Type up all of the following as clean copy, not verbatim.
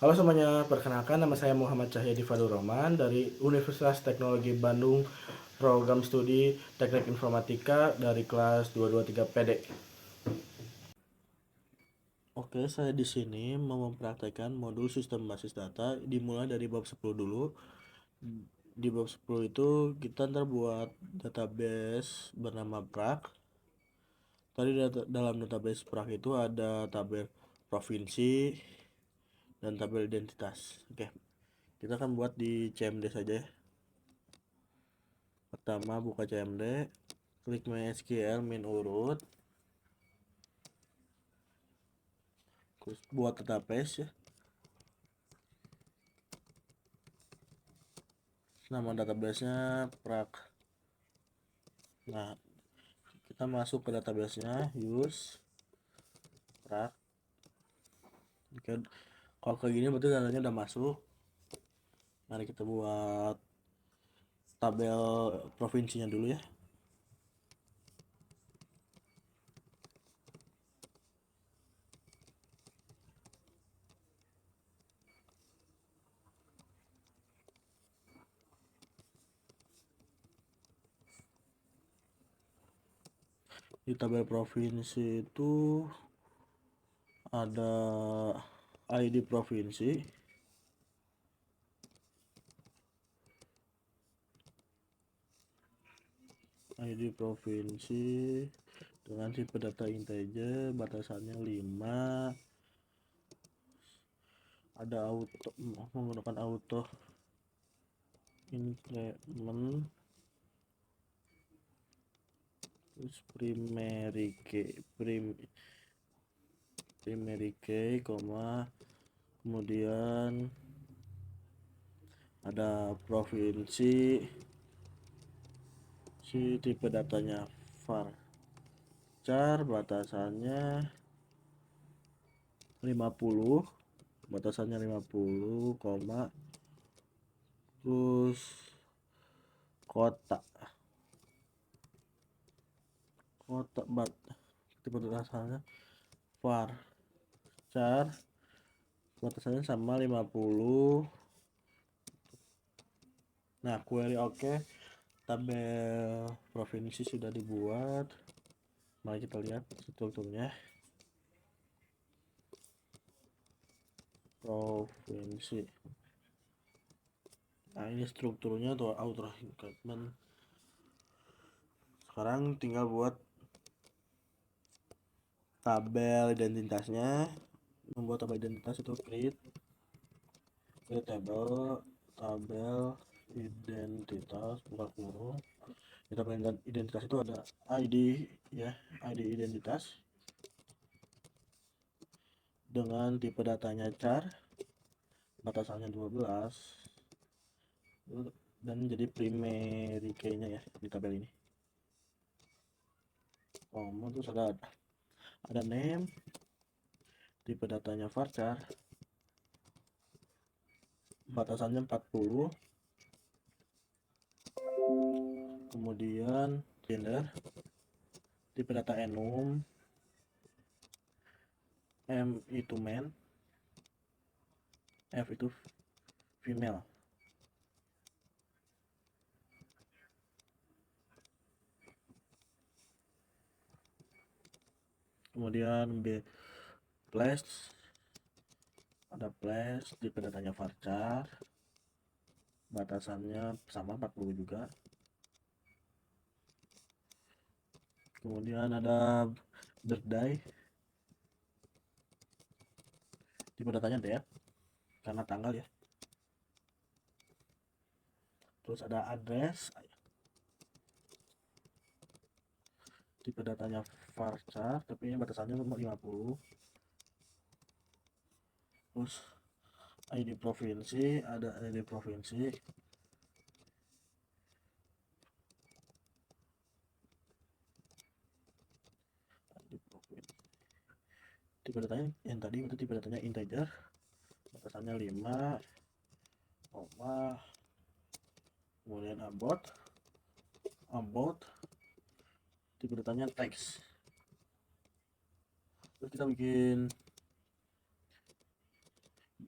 Halo semuanya, perkenalkan nama saya Muhammad Cahyadi Fadul Rahman dari Universitas Teknologi Bandung, program studi Teknik Informatika dari kelas 223 PD. Oke, saya di sini mau mempraktekkan modul sistem basis data dimulai dari bab 10 dulu. Di bab 10 itu kita ntar buat database bernama PRAK. Tadi dalam database PRAK itu ada tabel provinsi dan tabel identitas. Oke, kita akan buat di CMD saja ya. Pertama buka CMD, klik MySQL min urut, terus buat database ya. Nama databasenya PRAK. Nah, kita masuk ke databasenya, use PRAK. Kalau kayak gini berarti datanya udah masuk. Mari kita buat tabel provinsinya dulu ya. Di tabel provinsi itu ada ID provinsi, dengan tipe data integer, batasannya 5, ada auto, menggunakan auto increment, terus primary key, kemudian ada provinsi, tipe datanya varchar, batasannya 50, terus kota tipe batasannya varchar, batasannya sama 50. Nah, query oke. Tabel provinsi sudah dibuat. Mari kita lihat strukturnya. Provinsi. Nah, ini strukturnya tuh auto increment. Sekarang tinggal buat tabel identitasnya. Membuat tabel identitas itu create tabel identitas buka kurung. Di tabel identitas itu ada ID ya, ID identitas dengan tipe datanya char, batasannya 12, dan jadi primary key-nya ya di tabel ini. Terus ada name, tipe datanya varchar, batasannya 40, kemudian gender, tipe data enum, M itu man, F itu female. Kemudian place, ada place, tipe datanya varchar, batasannya sama 40 juga. Kemudian ada birthday, tipe datanya date karena tanggal ya. Terus ada address, tipe datanya varchar tapi ini batasannya 50. Terus ID provinsi, ada ID provinsi, tipe datanya yang tadi itu tipe datanya integer, batasannya 5, kemudian about, tipe datanya text. Terus kita bikin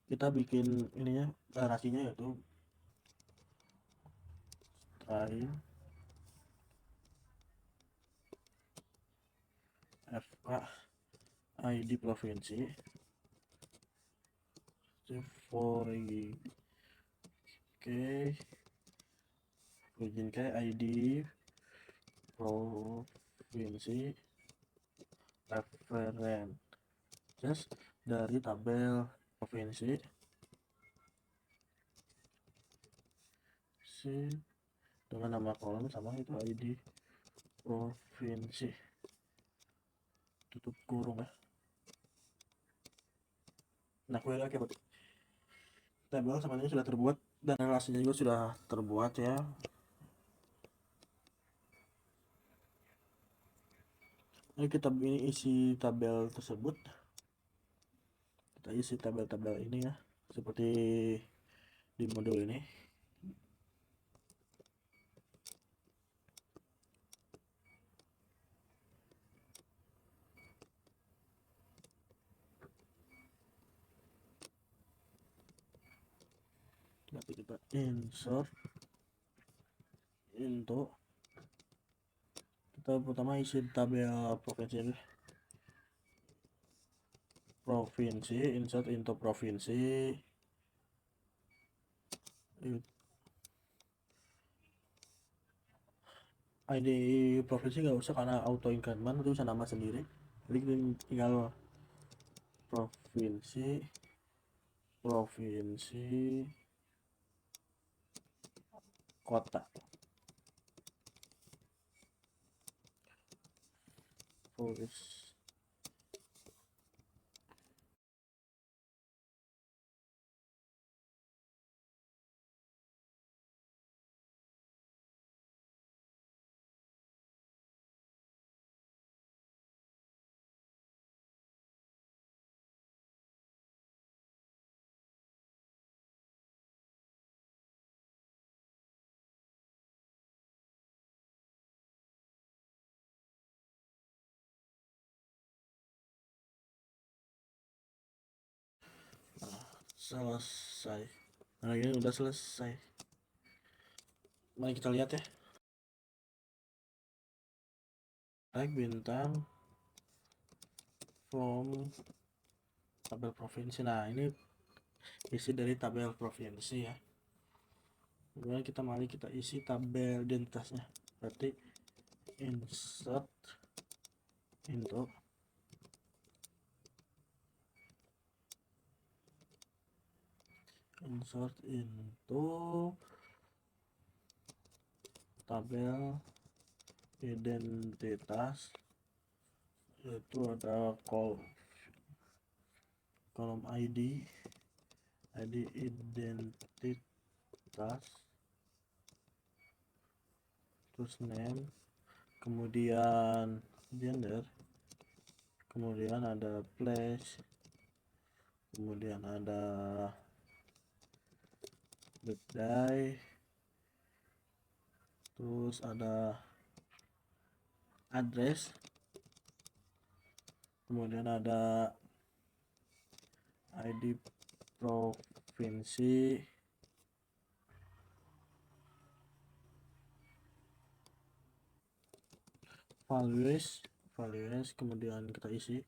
kita bikin ininya narasinya yaitu try FK ID provinsi for oke bikin kayak ID provinsi referen just dari tabel provinsi dengan nama kolom sama itu ID provinsi tutup kurung ya. Nah query oke berarti tabel sama ini sudah terbuat dan relasinya juga sudah terbuat ya. Ayo kita ini isi tabel tersebut, kita isi tabel-tabel ini ya seperti di modul ini. Nanti kita insert into, kita pertama isi tabel provinsi ini, provinsi insert into provinsi ID provinsi nggak usah karena auto increment itu bisa nama sendiri, jadi tinggal provinsi kota tulis selesai. Nah ini udah selesai, mari kita lihat ya. Tag bintang from tabel provinsi. Nah ini isi dari tabel provinsi ya. Kemudian mari kita isi tabel identitasnya, berarti insert into tabel identitas, yaitu ada kolom ID identitas, terus name, kemudian gender, kemudian ada place, kemudian ada birthday, terus ada address, kemudian ada ID provinsi, values, kemudian kita isi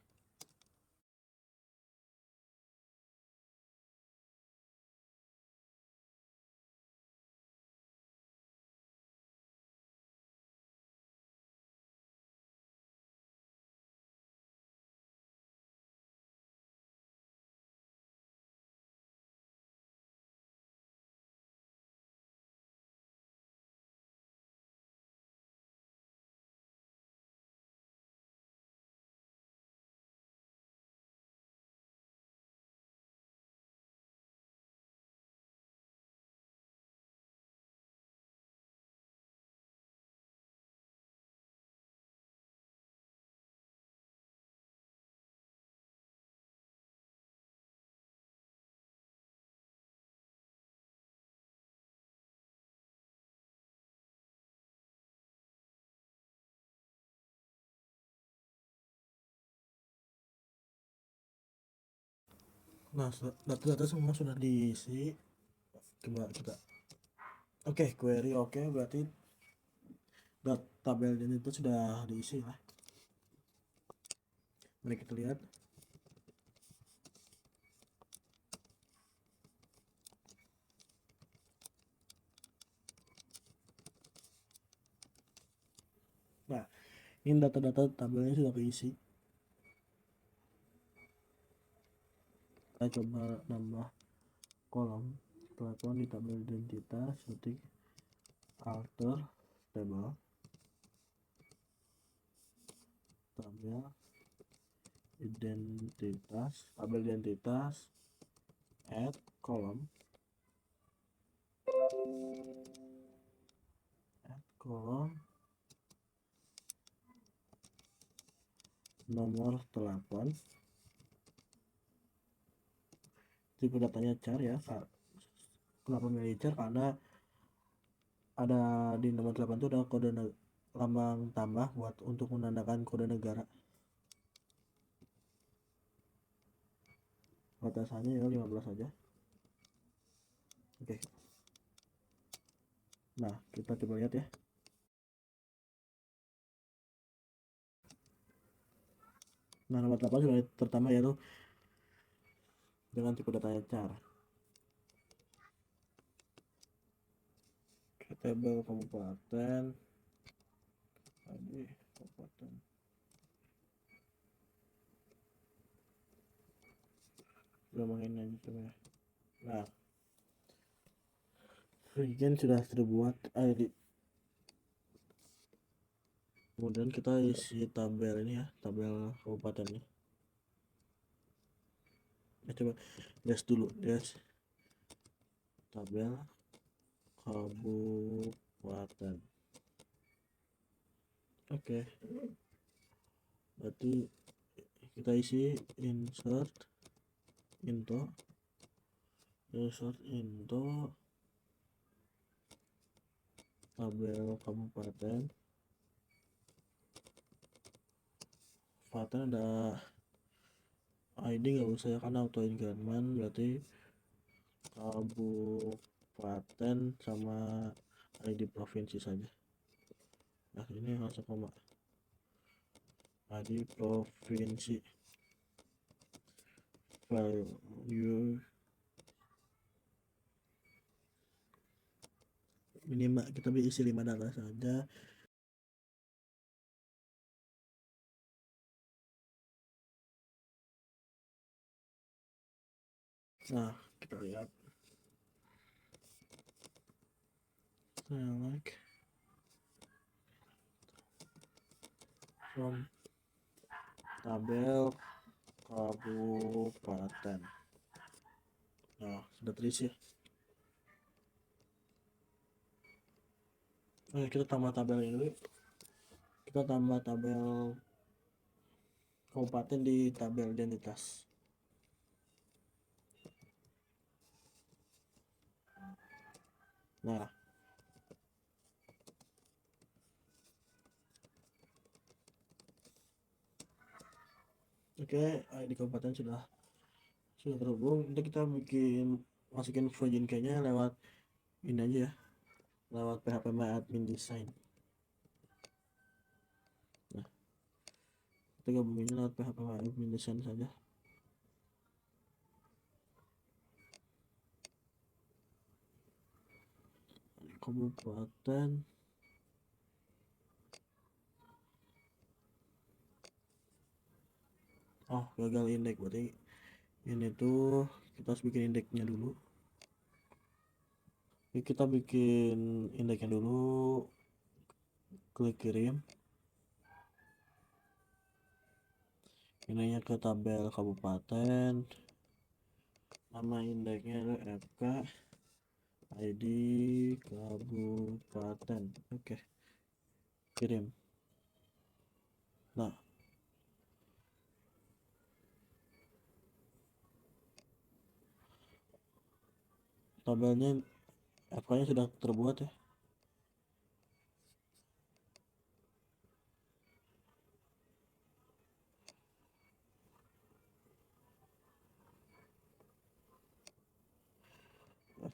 Nah, data-data semua sudah diisi. Coba kita, oke, query oke, berarti tabel ini itu sudah diisi ya. Mari kita lihat. Nah, ini data-data tabelnya sudah diisi. Kita coba nambah kolom telepon di tabel identitas, ketik alter table tabel identitas add kolom nomor telepon, tipe datanya char ya. Kenapa milih char? Karena ada di nomor telepon itu ada kode lambang tambah buat untuk menandakan kode negara. Batasannya ya 15 saja. Oke. Nah, kita coba lihat ya. Nah, nomor telepon sudah tertambah yaitu dengan tipe datanya char. Tabel kabupaten, ID kabupaten. Gampangin aja coba ya. Nah, region sudah terbuat ID. Kemudian kita isi tabel ini ya, tabel kabupaten ini. Coba dash dulu, dash tabel kabupaten. Oke. Berarti kita isi insert into tabel kabupaten. Ada ID nggak usah ya karena auto increment, berarti kabupaten sama ID provinsi saja. Nah, ini langsung koma. ID provinsi value minimal kita isi 5 data saja. Nah, kita lihat select from tabel kabupaten. Nah, sudah terisi. Oke, kita tambah tabel ini dulu. Kita tambah tabel kabupaten di tabel identitas. Nah, oke, ID kabupaten sudah terhubung. Nanti kita masukin plugin kayaknya lewat ini aja ya, lewat PHP My Admin Design. Nah, kita gabunginnya lewat PHP My Admin Design saja. Kabupaten. Oh, gagal indeks, berarti ini tuh kita harus bikin indeksnya dulu. Oke, kita bikin indeksnya dulu, klik kirim. Ininya ke tabel kabupaten, nama indeksnya adalah FK ID kabupaten. Oke, kirim. Nah, tabelnya FK nya sudah terbuat ya.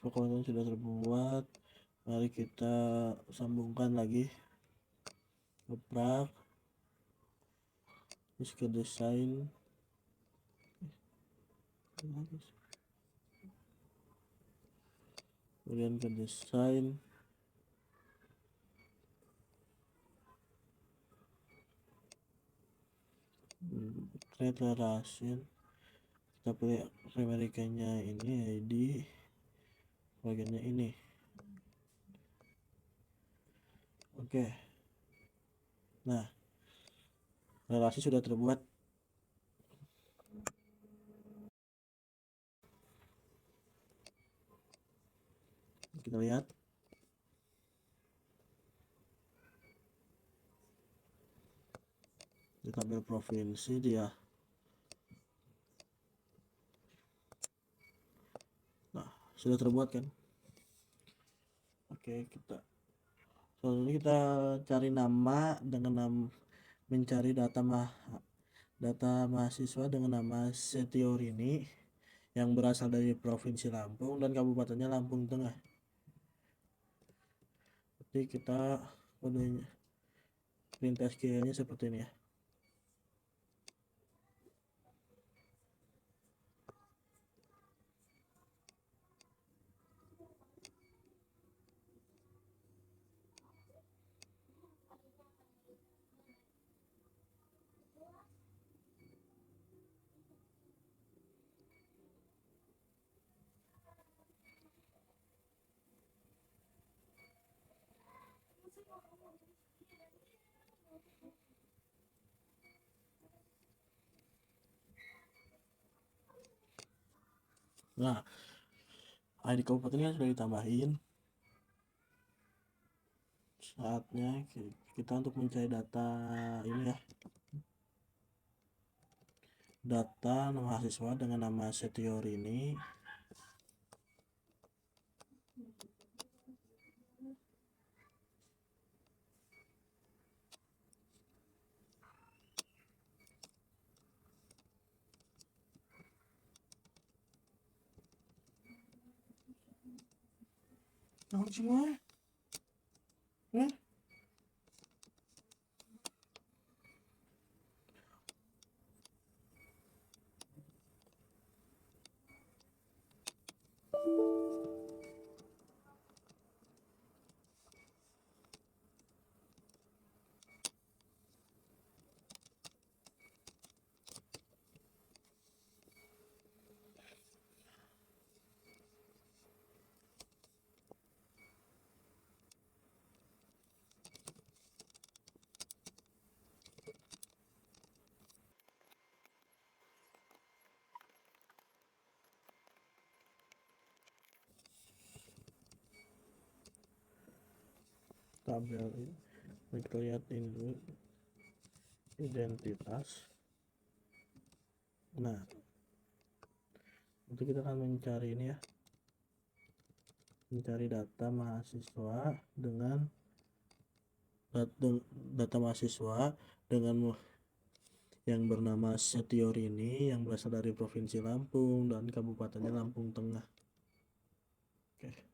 pokoknya sudah terbuat. Mari kita sambungkan lagi, ngeprak, terus ke desain, kemudian ke desain, create relation, kita pilih primary key-nya ini, ID, bagiannya ini. Oke. Nah, relasi sudah terbuat. Kita lihat. Di tabel provinsi dia. Nah, sudah terbuat kan? Oke, selanjutnya kita cari nama dengan mencari data mahasiswa dengan nama Setiorini yang berasal dari Provinsi Lampung dan kabupatennya Lampung Tengah. Jadi kita kodenya perintah SQL-nya seperti ini ya. Nah, ID kabupatennya sudah ditambahin. Saatnya kita untuk mencari data ini ya. Data mahasiswa dengan nama Setiorini. Nah, semua. Tabel ini kita lihat ini dulu, identitas. Nah, untuk kita akan mencari ini ya, mencari data mahasiswa dengan yang bernama Setiorini yang berasal dari Provinsi Lampung dan kabupatennya Lampung Tengah. Oke.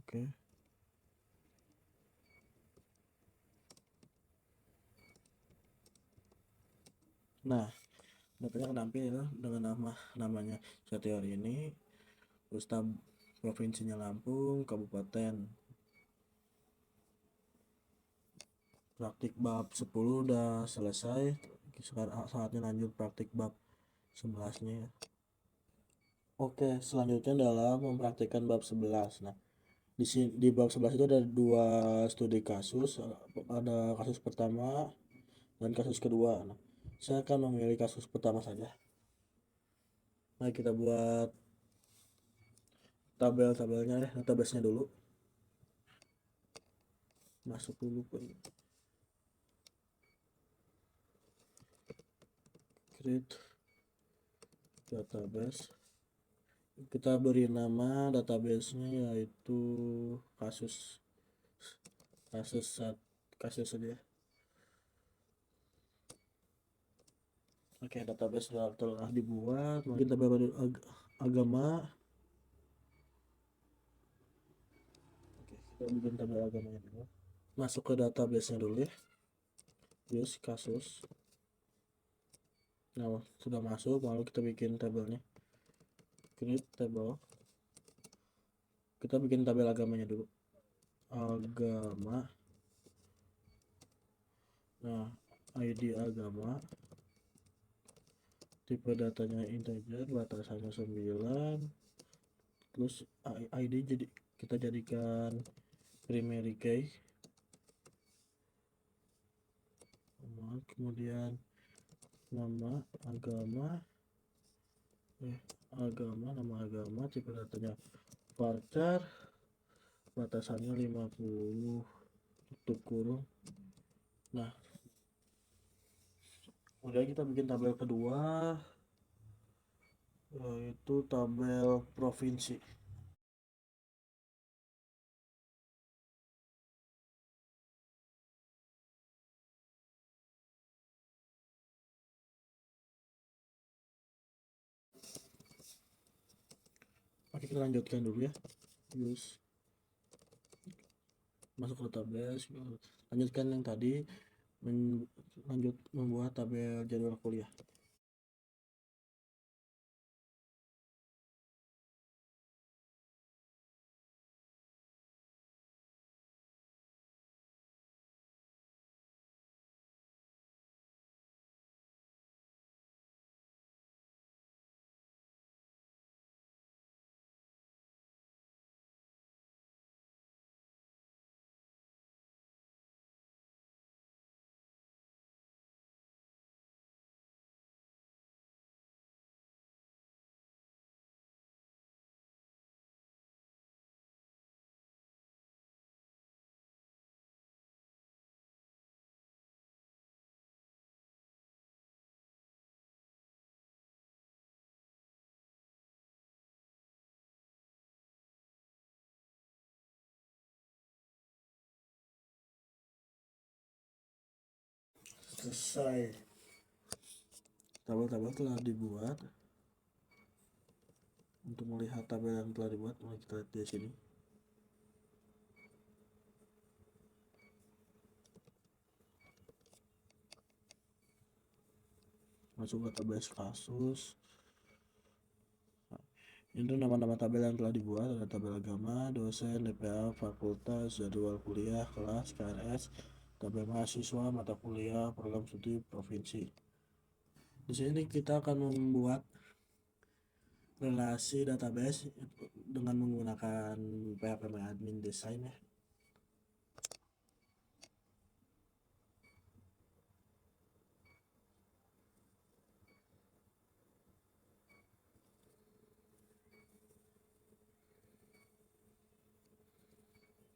Oke. Nah, datanya akan tampil ya, dengan namanya Setiorini, terus provinsinya Lampung, kabupaten. Praktik bab 10 udah selesai. Sekarang saatnya lanjut praktik bab 11-nya ya. Oke, selanjutnya adalah mempraktikkan bab 11. Nah, di bab 11 itu ada dua studi kasus, ada kasus pertama dan kasus kedua. Nah, saya akan memilih kasus pertama saja. Mari kita buat tabelnya ya, database-nya dulu. Masuk dulu ke create database. Kita beri nama database-nya yaitu kasus kasus saja. Oke, database telah dibuat. Mungkin tabel agama. Oke, kita bikin tabel agamanya dulu. Masuk ke database-nya dulu ya. Use kasus. Nah, sudah masuk, lalu kita bikin tabelnya. Create table. Kita bikin tabel agamanya dulu. Agama. Nah, ID agama. Tipe datanya integer, batasannya 9. Terus ID kita jadikan primary key. Kemudian nama agama, nama agama, tipe datanya varchar, batasannya 50, tutup kurung. Nah, kemudian kita bikin tabel kedua, yaitu tabel provinsi. Oke, kita lanjutkan dulu ya. Use. Masuk ke database, lanjutkan yang tadi, lanjut membuat tabel jadwal kuliah. Selesai. Tabel-tabel telah dibuat. Untuk melihat tabel yang telah dibuat, mari kita lihat di sini. Masuk ke database kasus. Ini nama-nama tabel yang telah dibuat, ada tabel agama, dosen, DPA, fakultas, jadwal kuliah, kelas, KRS, tabel mahasiswa, mata kuliah, program studi, provinsi. Di sini kita akan membuat relasi database dengan menggunakan PHP admin design ya.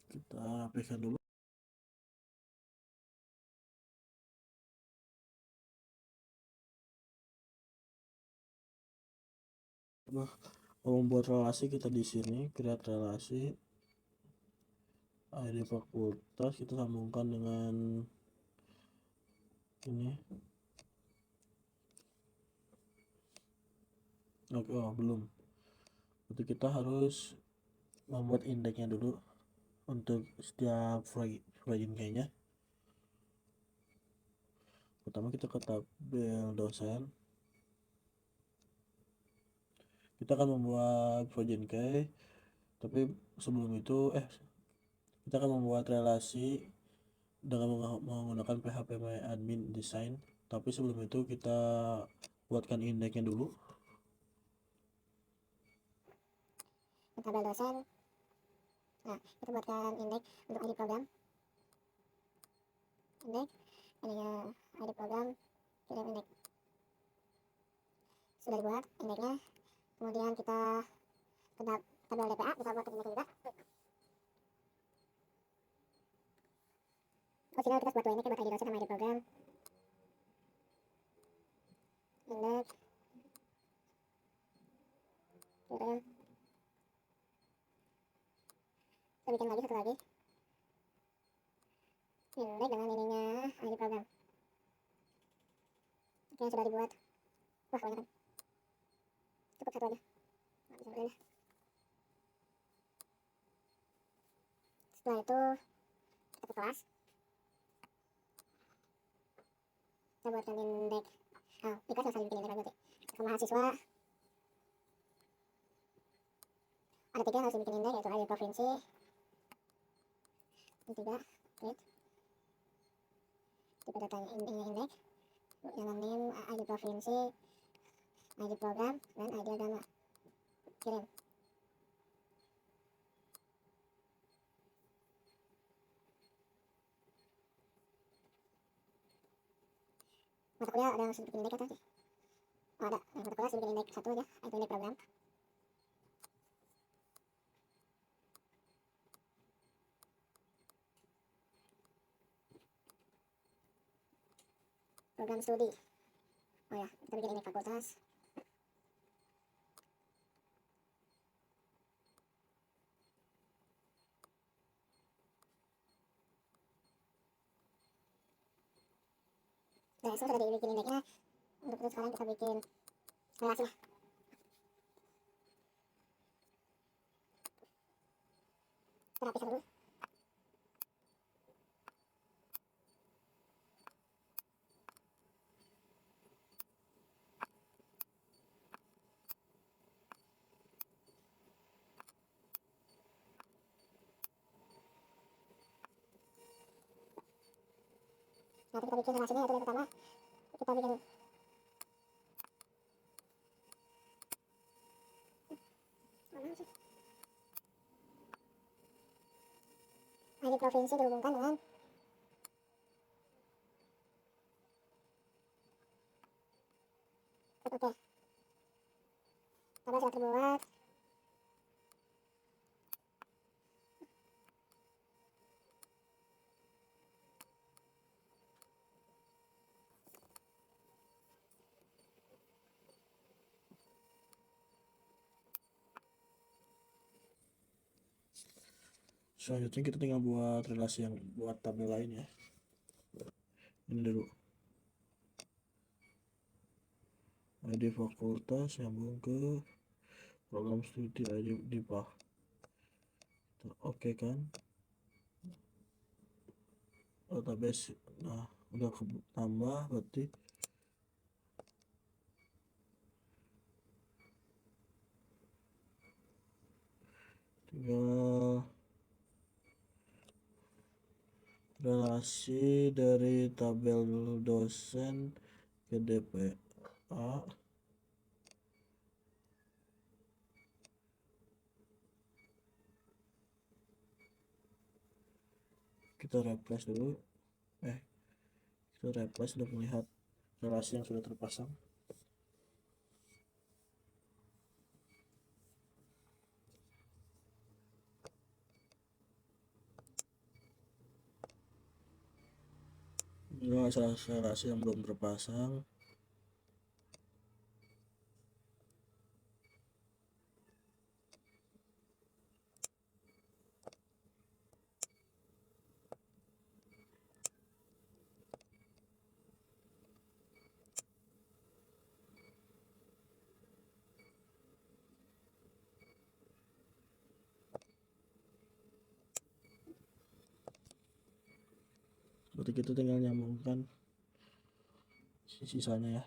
Kita aplikasikan dulu. Membuat relasi, kita di sini create relasi ID fakultas, kita sambungkan dengan ini. Oke, belum. Jadi kita harus membuat indeksnya dulu untuk setiap plugin kayaknya. Pertama kita ke tabel dosen. Kita akan membuat plugin key, tapi sebelum itu kita akan membuat relasi dengan menggunakan PHP admin design. Tapi sebelum itu kita buatkan indeksnya dulu. Tabel dosen. Nah, kita buatkan indeks untuk ID program. Indeks, ID program, kirim indeks. Sudah dibuat indeksnya. Kemudian kita ke tabel DPA, kita buat indeks juga. Tinggal kita buat dua indeks, buat ID dosen sama ID program. Indeks, kirim. Kita bikin lagi satu lagi. index dengan ininya ID program. Oke, sudah dibuat. Wah, banyak kan. Cukup satu aja. Nggak bisa berdiri. Setelah itu kita ke kelas. Kita buatkan index. Di kelas yang bikin index nanti. Ke mahasiswa. Ada 3 yang harus dibikin index, yaitu ID provinsi. Yang 3, create. Tipe datanya index. Yang name ID provinsi, ID program, dan ID agama. Kirim. Mata kuliah ada yang harus bikin index atau sih? Oh, ada. Yang mata kuliah bikin index 1 aja, itu index program. Program studi. Oh ya, kita bikin index fakultas. Nah, semua sudah dibikin indexnya. Untuk itu sekarang kita bikin relasinya. Kita rapikan dulu. Nanti kita bikin relasinya, yaitu yang pertama kita bikin ID provinsi dihubungkan dengan oke. Tabel sudah terbuat. Selanjutnya kita tinggal buat relasi yang buat tabel lain ya. Ini dulu. ID fakultas nyambung ke program studi ID DIPA. Oke kan? Database. Nah, udah tambah berarti tinggal relasi dari tabel dosen ke DPA. Kita refresh dulu. Kita refresh untuk melihat relasi yang sudah terpasang. Ini relasi yang belum terpasang. Berarti kita tinggal nyambungkan sisanya ya.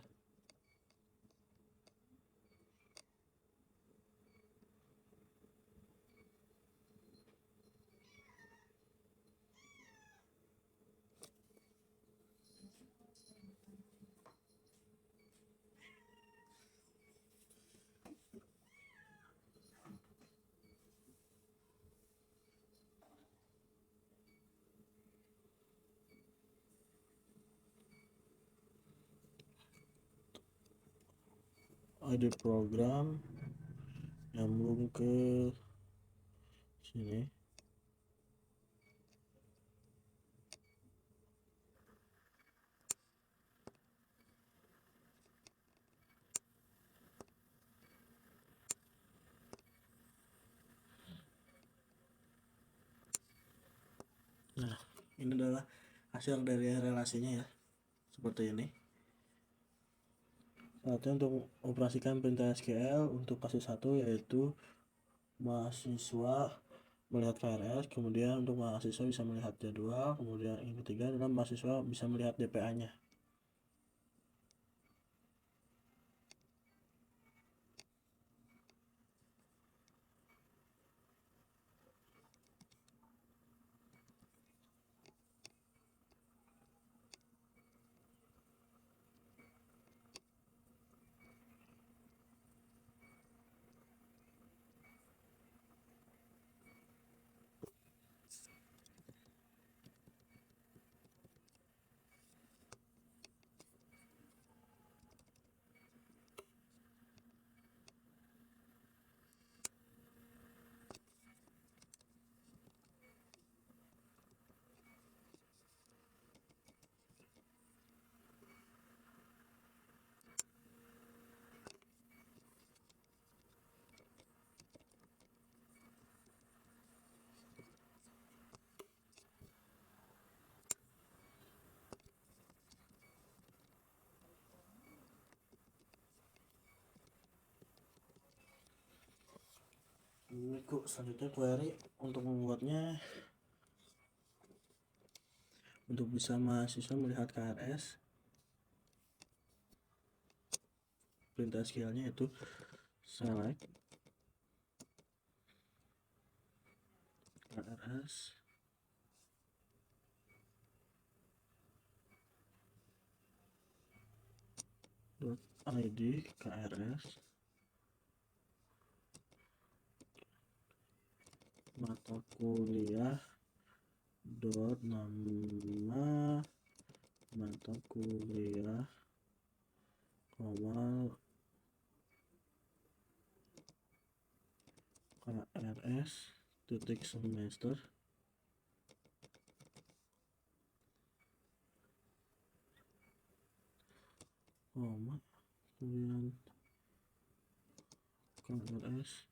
ID program nyambung ke sini. Nah, ini adalah hasil dari relasinya ya, seperti ini. Saatnya untuk operasikan perintah SQL untuk kasus 1, yaitu mahasiswa melihat KRS, kemudian untuk mahasiswa bisa melihat jadwal, kemudian yang ketiga adalah mahasiswa bisa melihat DPA-nya. Berikut selanjutnya query untuk membuatnya. Untuk bisa mahasiswa melihat KRS, perintah SQL-nya itu select KRS .id KRS mata kuliah nama mata kuliah KRS titik semester kemudian KRS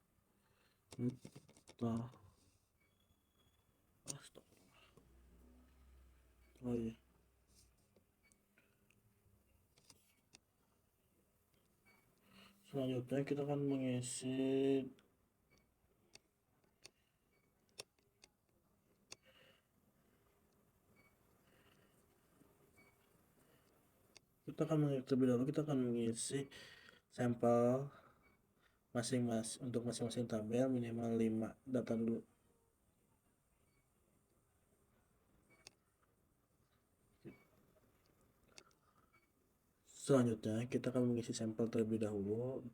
oh iya, selanjutnya kita akan mengisi terlebih dahulu kita akan mengisi sampel masing-masing untuk masing-masing tabel minimal 5 data dulu. Selanjutnya kita akan mengisi sampel terlebih dahulu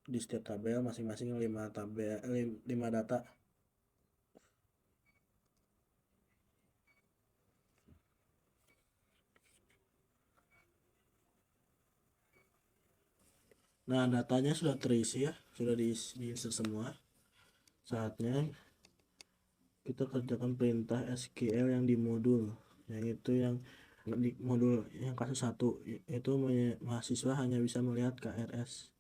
di setiap tabel masing-masing 5 data. Nah, datanya sudah terisi ya, sudah diisi semua. Saatnya kita kerjakan perintah SQL yang di modul, yaitu yang di modul yang kasus 1, itu mahasiswa hanya bisa melihat KRS.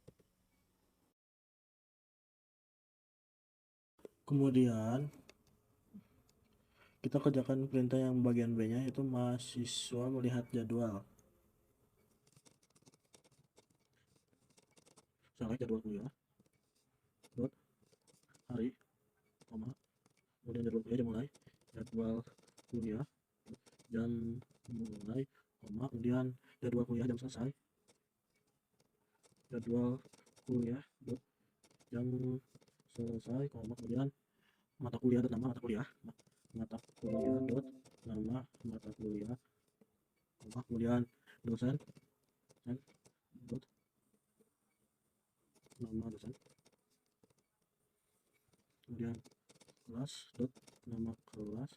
Kemudian kita kerjakan perintah yang bagian B-nya, yaitu mahasiswa melihat jadwal. Select jadwal kuliah dot hari, kemudian jadwal kuliah jam mulai, jadwal kuliah jam mulai, kemudian jadwal kuliah jam selesai, jadwal kuliah jam selesai, kemudian mata kuliah dan nama mata kuliah, mata kuliah dot nama mata kuliah, kemudian dosen dot nama dosen, kemudian kelas dot nama kelas,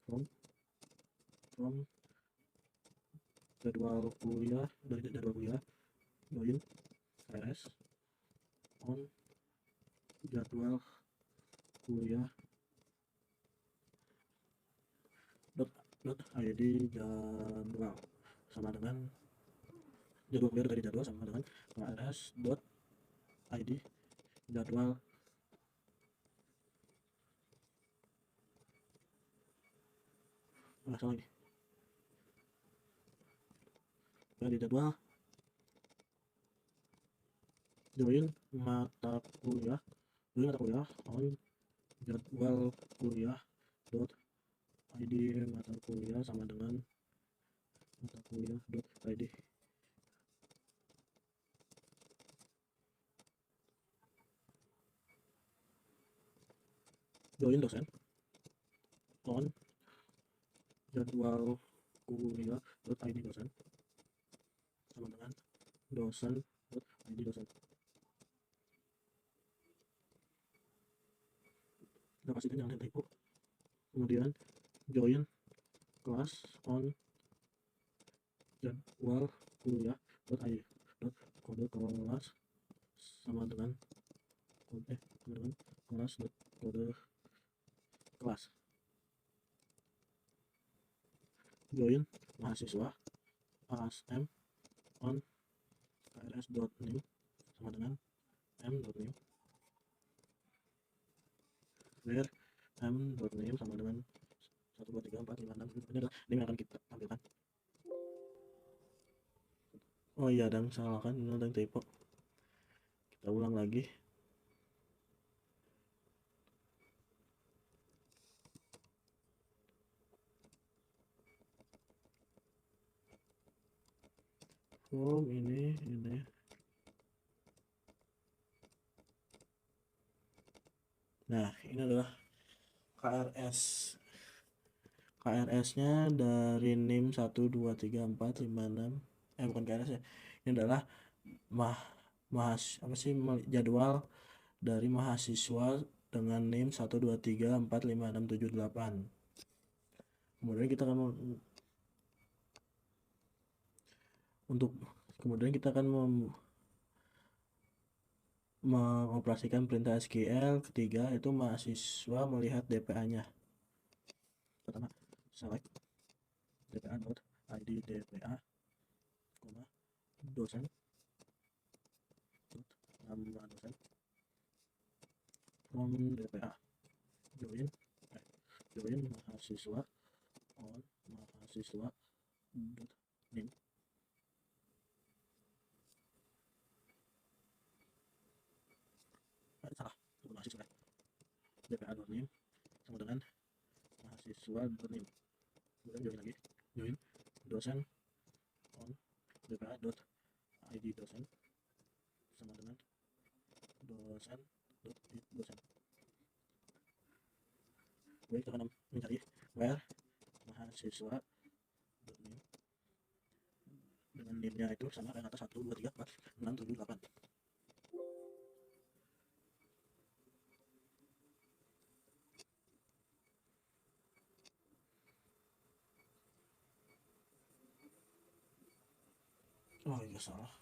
from jadwal kuliah, dari jadwal kuliah join KRS on jadwal kuliah dot id jadwal sama dengan jadwal kuliah dari jadwal sama dengan KRS dot id jadwal salah lagi di jadwal join mata kuliah on jadwal kuliah dot id mata kuliah sama dengan mata kuliah dot id. Join dosen on jadwal kuliah dot id dosen sama dengan dosen dot id dosen. Kita kasih jangan typo. Kemudian join kelas on jadwal kuliah dot id dot kode kelas sama dengan kelas dot kode kelas. Join mahasiswa asm on krs.new sama dengan m.new where m.new sama dengan 1 2 3 4 5 6 7. Ini yang akan kita tampilkan. Oh iya, dan salah kan, ini ada yang typo. Kita ulang lagi. Form ini nah, ini adalah KRS-nya dari NIM 1 2 3 4 5 6. Bukan KRS ya. Ini adalah jadwal dari mahasiswa dengan NIM 1 2 3 4 5 6 7 8. Kemudian kita akan mengoperasikan perintah SQL. Ketiga itu mahasiswa melihat DPA-nya. Pertama, select dpa.id dpa, dosen, nama dosen, from DPA, join mahasiswa on mahasiswa dot name. Salah, mahasiswa DPA dot name sama dengan mahasiswa dot name. Kemudian join lagi, join dosen on DPA dot id dosen sama dengan dosen dot id dosen. Kemudian kita akan mencari where mahasiswa dot name dengan name-nya itu sama dengan atas 1 2 3 4 6 7 8. Oh iya, salah.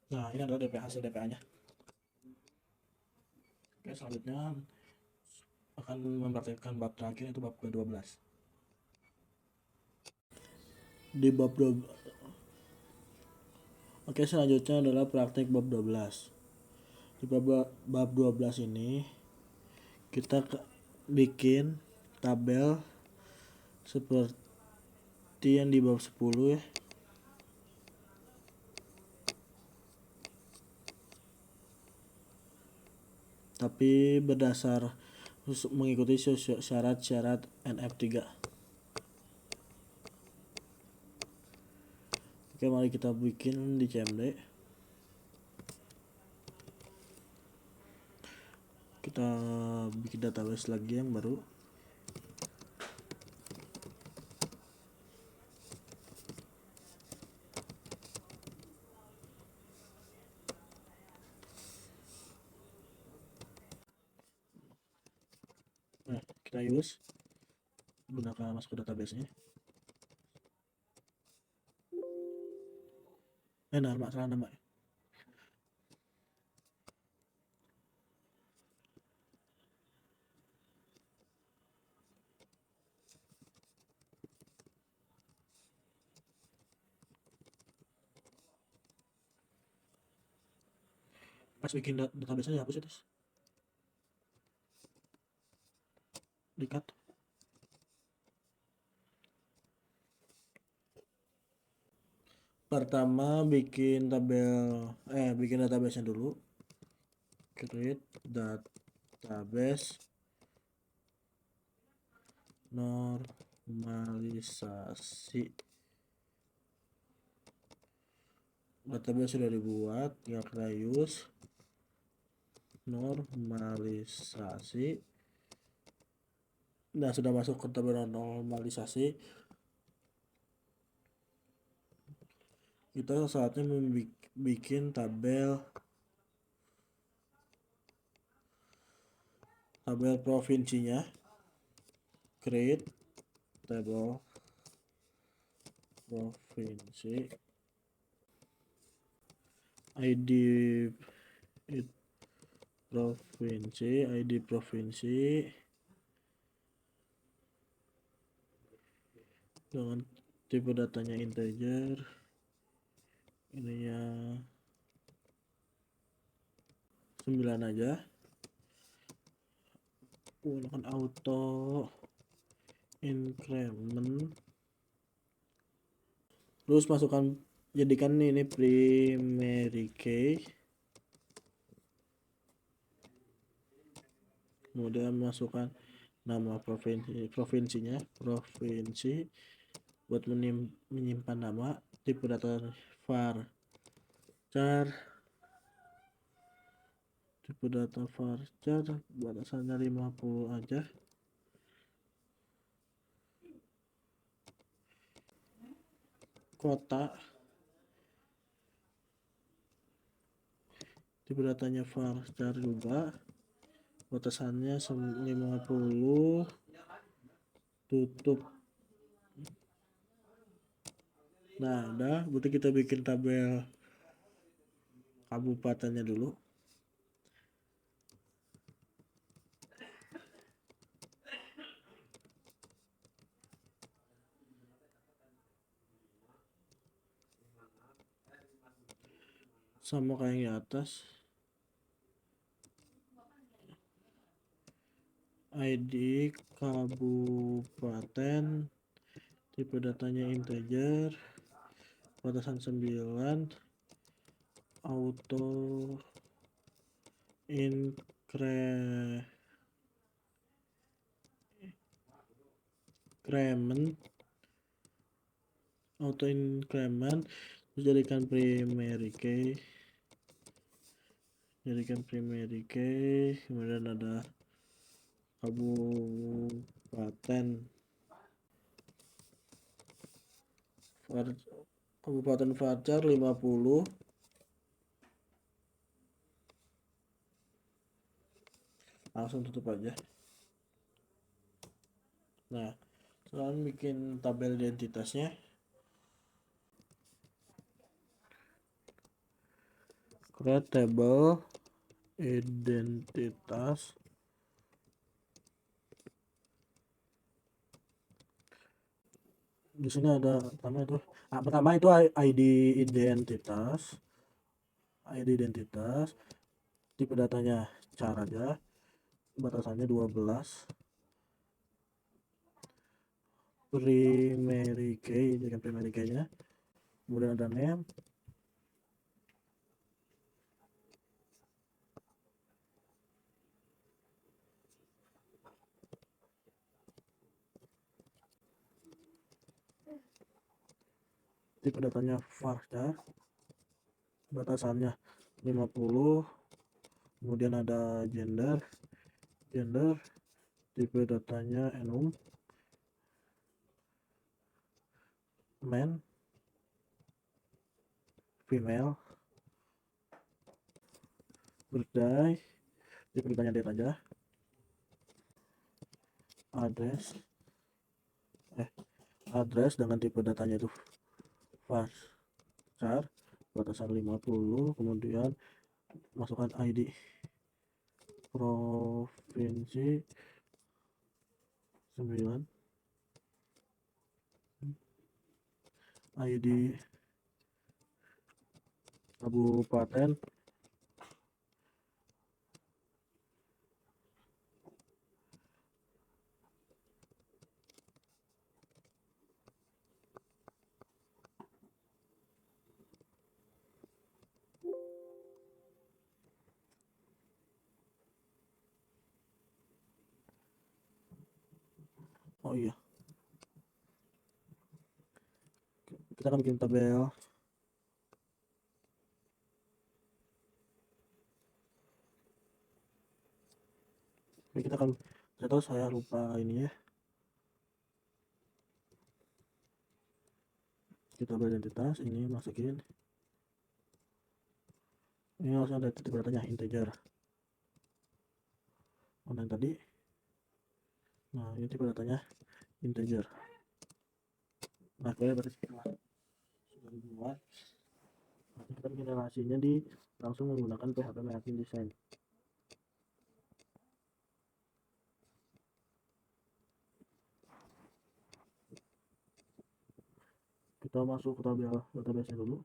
Nah, ini adalah hasil DPA-nya. Oke, selanjutnya akan mempraktikkan bab terakhir, itu bab ke-12. Di bab 12. Oke, selanjutnya adalah praktek bab 12. Di bab 12 ini kita bikin tabel seperti yang di bab 10 ya. Tapi berdasar mengikuti syarat-syarat NF3. Oke, mari kita bikin di CMD. Kita bikin database lagi yang baru. kita use, gunakan masuk ke database-nya. Nama, salah nama. Pas bikin database-nya dihapus itu, di-cut. Pertama bikin bikin database-nya dulu. Create database normalisasi. Database sudah dibuat, tinggal kita use normalisasi. Nah, sudah masuk ke tabel normalisasi. Kita saatnya membuat tabel provinsinya. Create table provinsi, ID provinsi dengan tipe datanya integer, ininya 9 aja. Gunakan auto increment, terus masukkan, jadikan ini primary key, kemudian masukkan nama provinsinya, provinsi, buat menyimpan nama, tipe data varchar, batasannya 50 aja. Kota, tipe datanya varchar juga, batasannya 50, tutup. Nah, udah, berarti kita bikin tabel kabupatennya dulu. Sama kayak yang di atas. ID kabupaten, tipe datanya integer, batasan 9, auto increment, terus jadikan primary key, kemudian ada kabupaten varchar 50, langsung tutup aja. Nah, sekarang bikin tabel identitasnya. Create table identitas. Di sini ada pertama itu ID identitas, tipe datanya char aja, batasannya 12, primary key, jadikan primary key-nya, kemudian ada name, tipe datanya varchar, batasannya 50, kemudian ada gender, tipe datanya enum, man, female, birthday, tipe datanya date aja, address address dengan tipe datanya itu varchar batasan 50, kemudian masukkan ID provinsi 9, ID kabupaten, oh iya kita akan bikin tabel. Oke, kita akan ternyata saya lupa ini ya, kita beridentitas ini masukin ini langsung ada titik datanya integer online tadi. Nah ini tipe datanya integer. Nah oke berarti setelah sudah dibuat, nanti kita bikin relasinya di langsung menggunakan PHP Maven Design. Kita masuk ke tabel database dulu.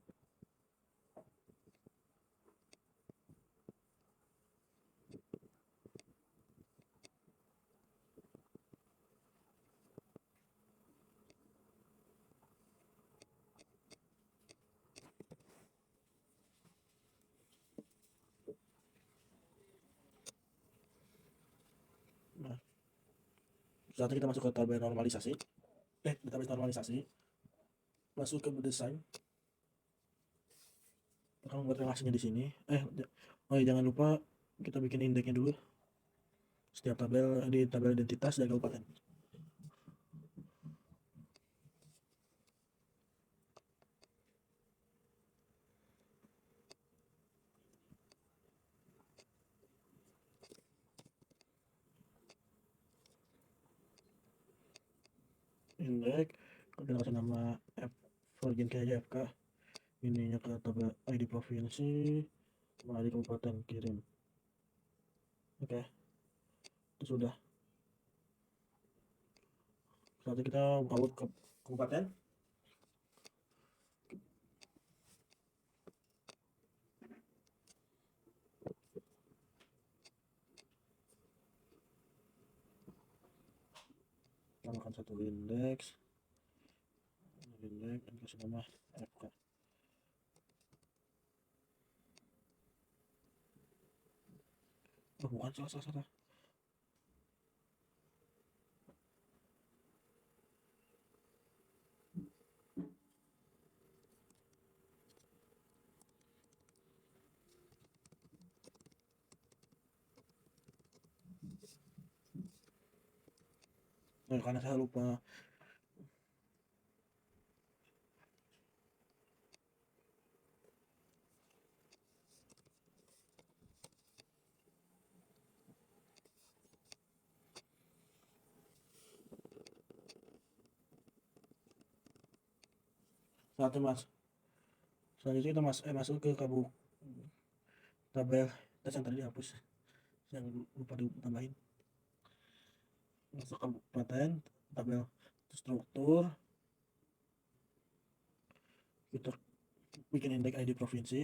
Nah saatnya kita masuk ke tabel normalisasi, database normalisasi, masuk ke desain, kita membuat relasinya di sini. Oh iya, jangan lupa kita bikin indeksnya dulu setiap tabel di tabel identitas dan kabupaten. Indeks kita kasih nama virgin aja FK, ininya ke tabel ID provinsi sama ID kabupaten, kirim. Oke, itu sudah. Saatnya kita buka ke kabupaten. Tambahkan satu indeks dan kasih nama FK. Oh bukan, salah. Nah, karena saya lupa. Satu mas, selanjutnya kita masuk ke tabel tes yang tadi dihapus, yang lupa ditambahin. Masuk kabupaten, tabel struktur, kita bikin indeks ID provinsi.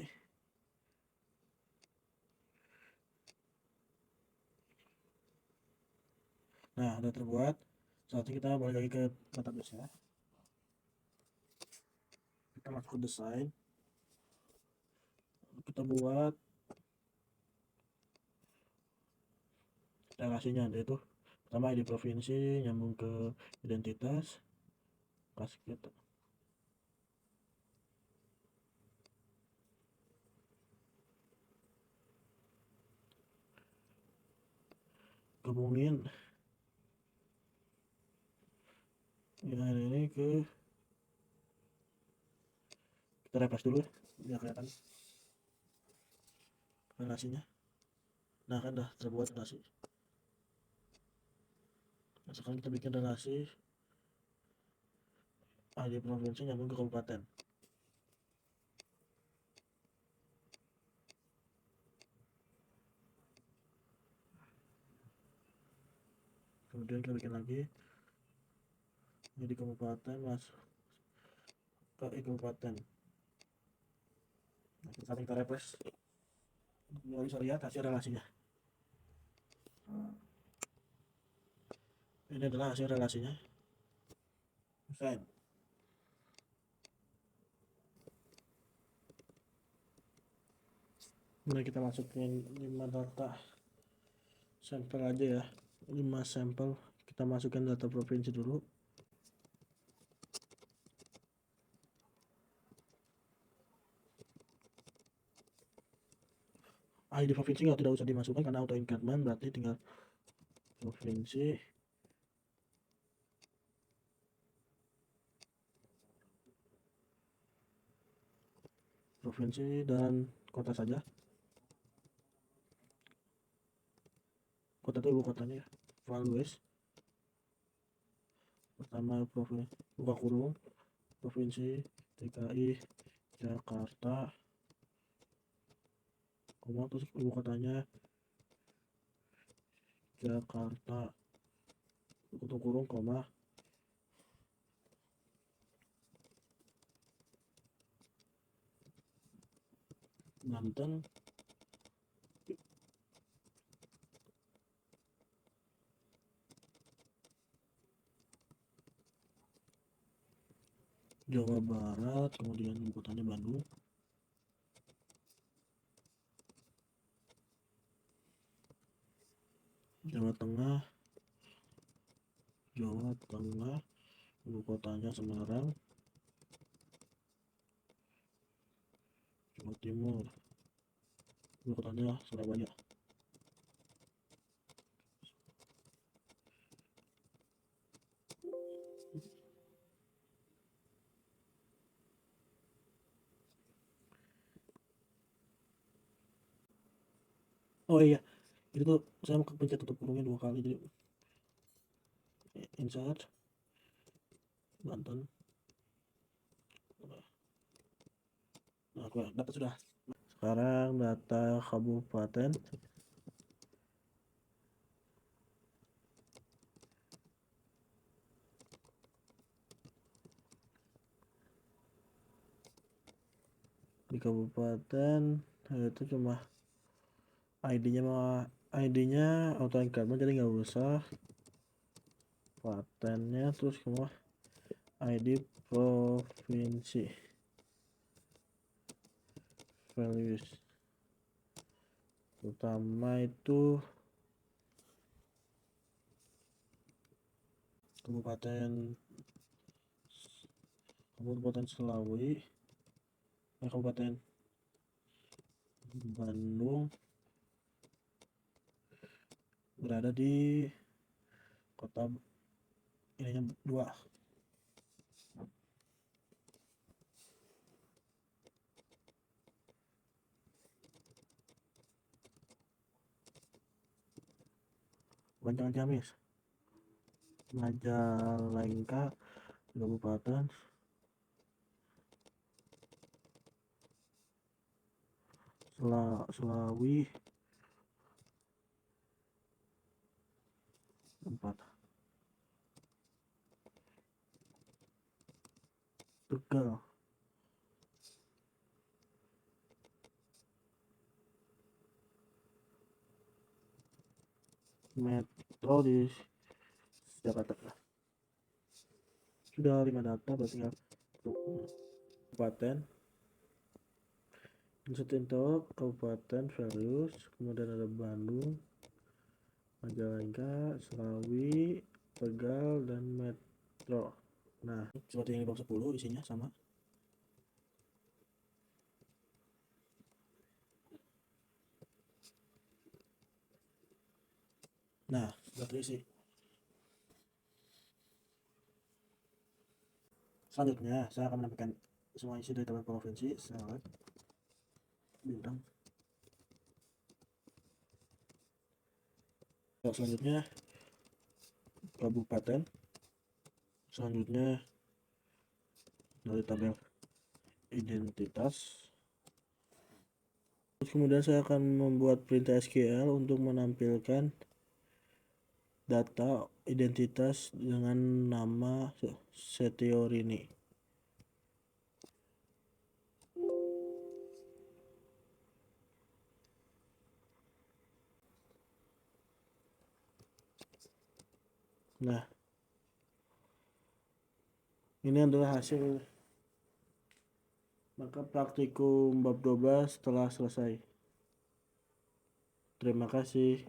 Nah udah terbuat, saatnya kita balik lagi ke database ya. Kita masuk ke desain, kita buat relasinya, yaitu pertama ID provinsi nyambung ke identitas, kasih kita gabungin yang ini ke, kita refresh dulu biar kelihatan relasinya. Nah kan udah terbuat relasi. Nah, sekarang kita bikin relasi ID provinsi nyambung ke kabupaten. Kemudian kita bikin lagi jadi kabupaten masuk ke kabupaten. Nah, kita refresh, bisa lihat hasil relasinya. Ini adalah hasil relasinya. Send. Mulai kita masukin 5 data sampel aja ya, 5 sampel. Kita masukkan data provinsi dulu. ID provinsi nggak tidak usah dimasukkan karena auto increment, berarti tinggal provinsi dan kota saja. Kota itu ibu kotanya ya, Values. Pertama provinsi, buka kurung, provinsi DKI Jakarta, koma, terus ibu kotanya Jakarta, tutup kurung, koma, Banten, Jawa Barat, kemudian ibu kotanya Bandung, Jawa Tengah, ibu kotanya Semarang, Jawa Timur, ibu kotanya Surabaya. Oh iya, itu tuh saya mau pencet tutup kurungnya 2 kali, jadi insert Banten. Nah, aku dapat sudah. Sekarang data kabupaten. Di kabupaten itu cuma ID-nya auto increment, jadi nggak usah patennya, terus semua ID provinsi values utama itu kabupaten Selawi, kabupaten Bandung berada di kota ininya 2. Banjar Ciamis, Majalengka, kabupaten Selawi 4. Tegal, metro di Jakarta. Sudah 5 data, berarti tinggal kabupaten, insert into kabupaten values, kemudian ada Bandung, Majalengka, Selawi, Tegal, dan metro. Nah, seperti yang di bab 10 isinya sama. Nah, sudah terisi. Selanjutnya saya akan menampilkan semua isi dari tabel provinsi. Select bintang. Selanjutnya kabupaten. Selanjutnya dari tabel identitas. Terus kemudian saya akan membuat perintah SQL untuk menampilkan data identitas dengan nama Setiorini. Nah, ini adalah hasil. Maka praktikum bab 12 telah selesai. Terima kasih.